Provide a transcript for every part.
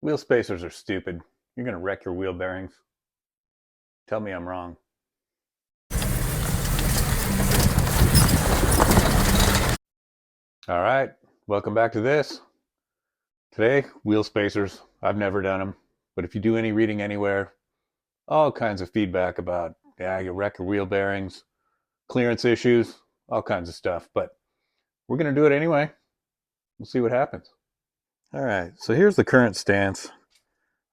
Wheel spacers are stupid. You're going to wreck your wheel bearings. Tell me I'm wrong. All right, welcome back to this. Today, wheel spacers. I've never done them, but if you do any reading anywhere, all kinds of feedback about, yeah, you wreck your wheel bearings, clearance issues, all kinds of stuff. But we're going to do it anyway. We'll see what happens. All right, so here's the current stance.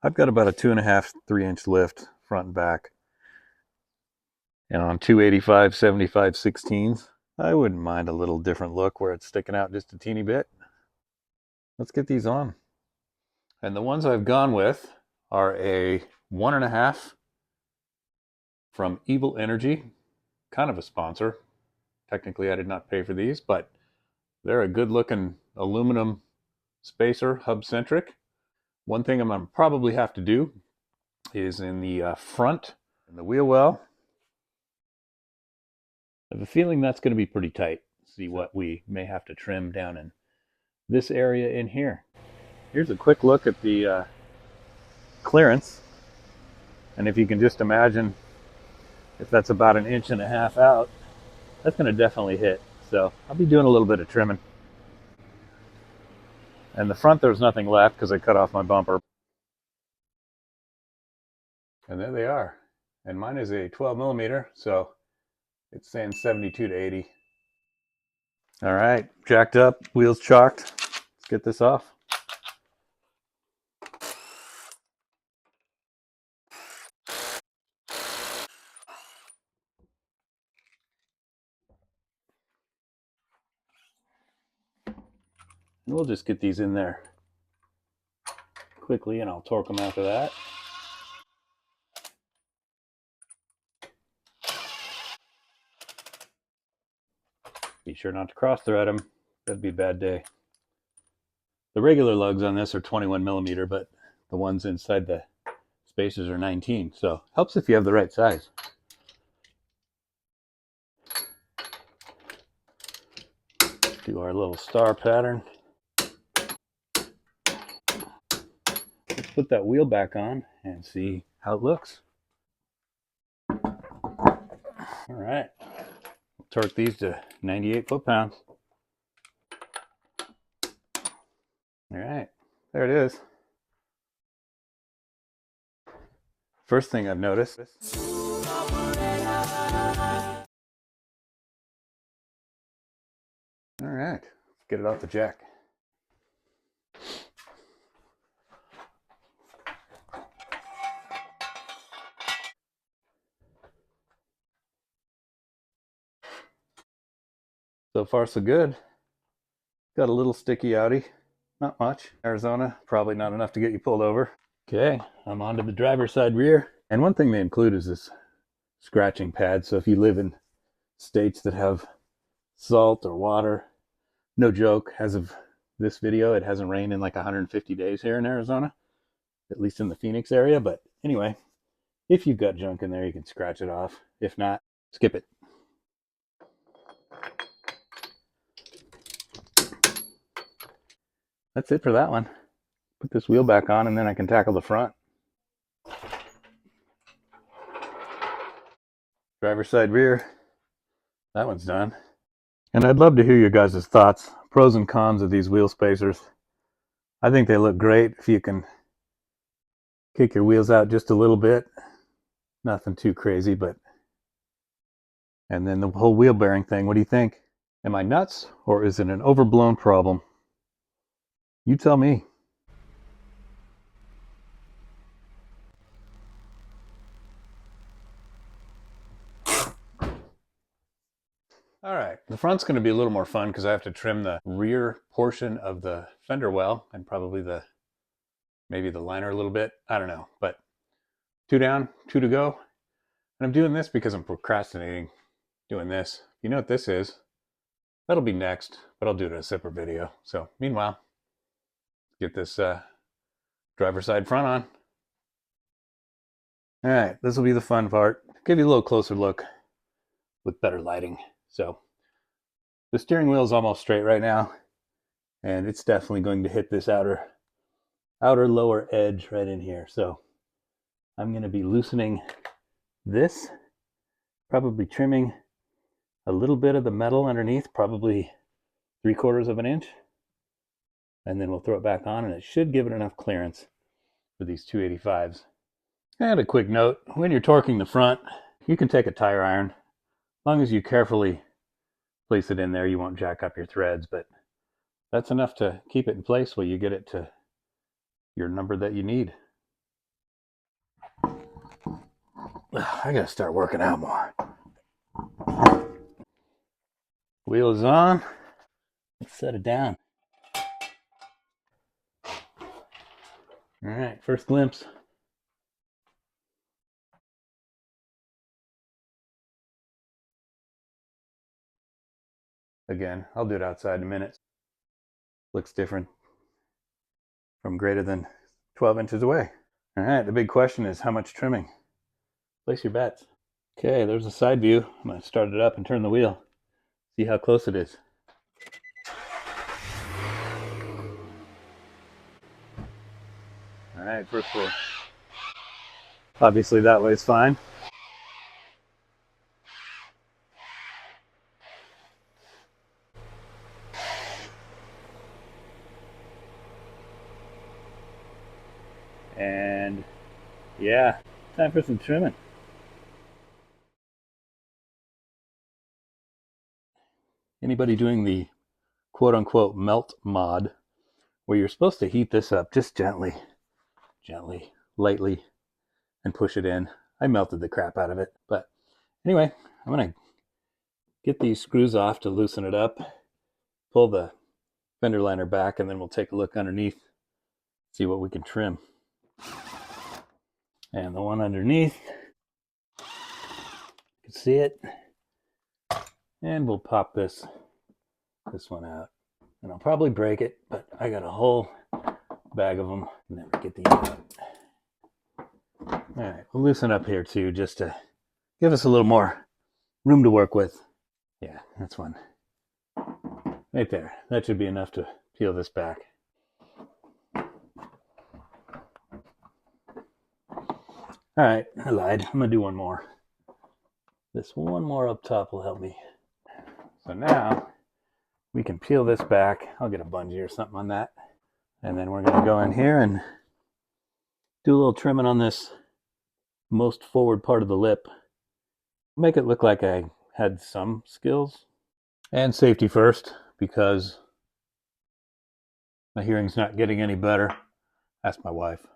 I've got about a 2.5, 3-inch lift front and back. And on 285, 75 16s, I wouldn't mind a little different look where it's sticking out just a teeny bit. Let's get these on. And the ones I've gone with are a 1.5 from Evil Energy, kind of a sponsor. Technically, I did not pay for these, but they're a good looking aluminum spacer, hub centric. One thing I'm going to probably have to do is in the front, in the wheel well. I have a feeling that's going to be pretty tight. See what we may have to trim down in this area in here. Here's a quick look at the clearance. And if you can just imagine, if that's about 1.5 inches out, that's going to definitely hit. So I'll be doing a little bit of trimming. And the front, there's nothing left because I cut off my bumper. And there they are. And mine is a 12 millimeter, so it's saying 72 to 80. All right, jacked up, wheels chalked. Let's get this off. And we'll just get these in there quickly, and I'll torque them after that. Be sure not to cross thread them. That'd be a bad day. The regular lugs on this are 21 millimeter, but the ones inside the spacers are 19. So helps if you have the right size. Do our little star pattern. Let's put that wheel back on and see how it looks. All right. We'll torque these to 98 foot-pounds. All right. There it is. First thing I've noticed. All right. Let's get it off the jack. So far, so good. Got a little sticky outie. Not much. Arizona, probably not enough to get you pulled over. Okay, I'm onto the driver's side rear. And one thing they include is this scratching pad. So if you live in states that have salt or water, no joke, as of this video, it hasn't rained in like 150 days here in Arizona, at least in the Phoenix area. But anyway, if you've got junk in there, you can scratch it off. If not, skip it. That's it for that one. Put this wheel back on and then I can tackle the front. Driver's side rear, that one's done. And I'd love to hear your guys' thoughts, pros and cons of these wheel spacers. I think they look great if you can kick your wheels out just a little bit. Nothing too crazy, but... And then the whole wheel bearing thing, what do you think? Am I nuts, or is it an overblown problem? You tell me. All right, the front's going to be a little more fun because I have to trim the rear portion of the fender well and probably maybe the liner a little bit. I don't know, but 2 down, 2 to go. And I'm doing this because I'm procrastinating doing this. You know what this is? That'll be next, but I'll do it in a separate video. So meanwhile, get this driver's side front on. All right, this will be the fun part. Give you a little closer look with better lighting. So the steering wheel is almost straight right now, and it's definitely going to hit this outer outer lower edge right in here. So I'm going to be loosening this, probably trimming a little bit of the metal underneath, probably 3/4 of an inch. And then we'll throw it back on, and it should give it enough clearance for these 285s. And a quick note, when you're torquing the front, you can take a tire iron. As long as you carefully place it in there, you won't jack up your threads, but that's enough to keep it in place while you get it to your number that you need. I gotta start working out more. Wheel is on. Let's set it down. All right, first glimpse. Again, I'll do it outside in a minute. Looks different from greater than 12 inches away. All right, the big question is how much trimming? Place your bets. Okay, there's a side view. I'm going to start it up and turn the wheel. See how close it is. All right, first floor. Obviously that way is fine. And yeah, time for some trimming. Anybody doing the quote-unquote melt mod, where you're supposed to heat this up just gently, lightly, and push it in. I melted the crap out of it. But anyway, I'm going to get these screws off to loosen it up, pull the fender liner back, and then we'll take a look underneath, see what we can trim. And the one underneath, you can see it. And we'll pop this one out. And I'll probably break it, but I got a whole bag of them. Never get these out. All right, we'll loosen up here too, just to give us a little more room to work with. Yeah, that's one. Right there. That should be enough to peel this back. All right, I lied. I'm gonna do one more. This one more up top will help me. So now we can peel this back. I'll get a bungee or something on that. And then we're gonna go in here and do a little trimming on this most forward part of the lip. Make it look like I had some skills. And safety first, because my hearing's not getting any better. Ask my wife.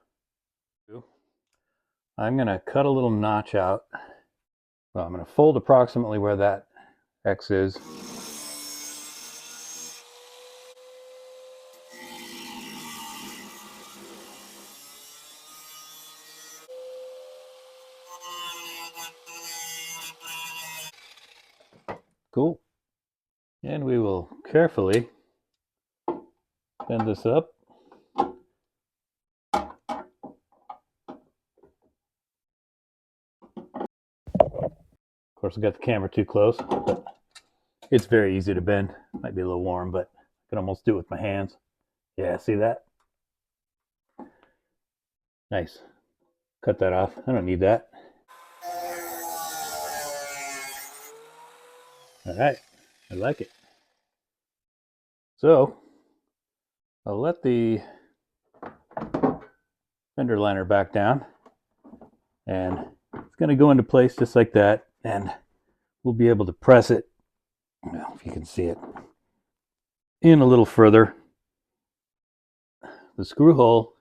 I'm going to cut a little notch out. Well, I'm going to fold approximately where that X is. Cool. And we will carefully bend this up. Of course, I got the camera too close, but it's very easy to bend. Might be a little warm, but I can almost do it with my hands. Yeah, see that? Nice. Cut that off. I don't need that. All right, I like it. So I'll let the fender liner back down, and it's going to go into place just like that, and we'll be able to press it, well, if you can see it, in a little further. The screw hole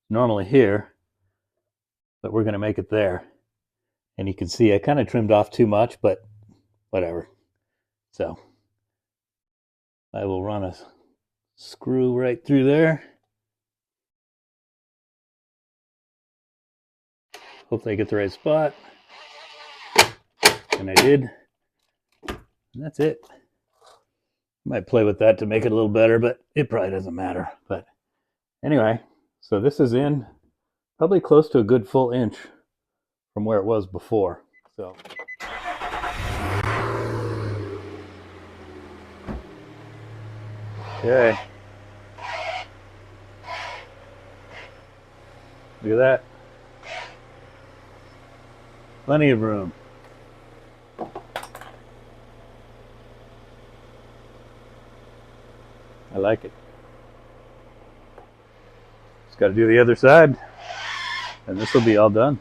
is normally here, but we're going to make it there. And you can see I kind of trimmed off too much, but whatever. So I will run a screw right through there. Hopefully I get the right spot. And I did. And that's it. Might play with that to make it a little better, but it probably doesn't matter. But anyway, so this is in probably close to a good full inch from where it was before. So okay. Look at that. Plenty of room. I like it. Just got to do the other side, and this will be all done.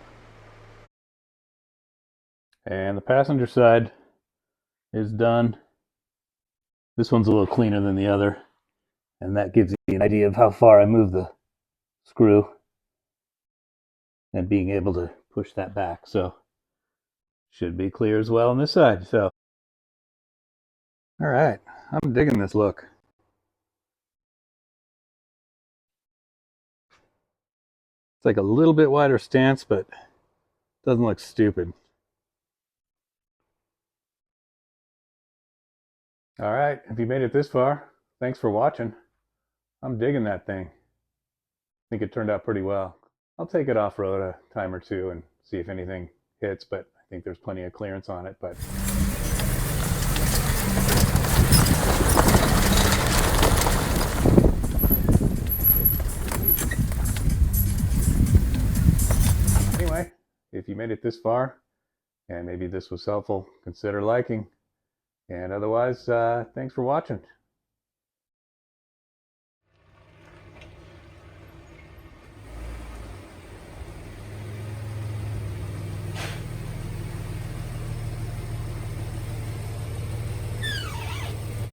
And the passenger side is done. This one's a little cleaner than the other, and that gives you an idea of how far I move the screw and being able to push that back. So should be clear as well on this side. So all right, I'm digging this look. It's like a little bit wider stance, but doesn't look stupid. All right, if you made it this far, thanks for watching. I'm digging that thing. I think it turned out pretty well. I'll take it off-road a time or two and see if anything hits, but I think there's plenty of clearance on it. But anyway, if you made it this far and maybe this was helpful, consider liking. And otherwise, thanks for watching.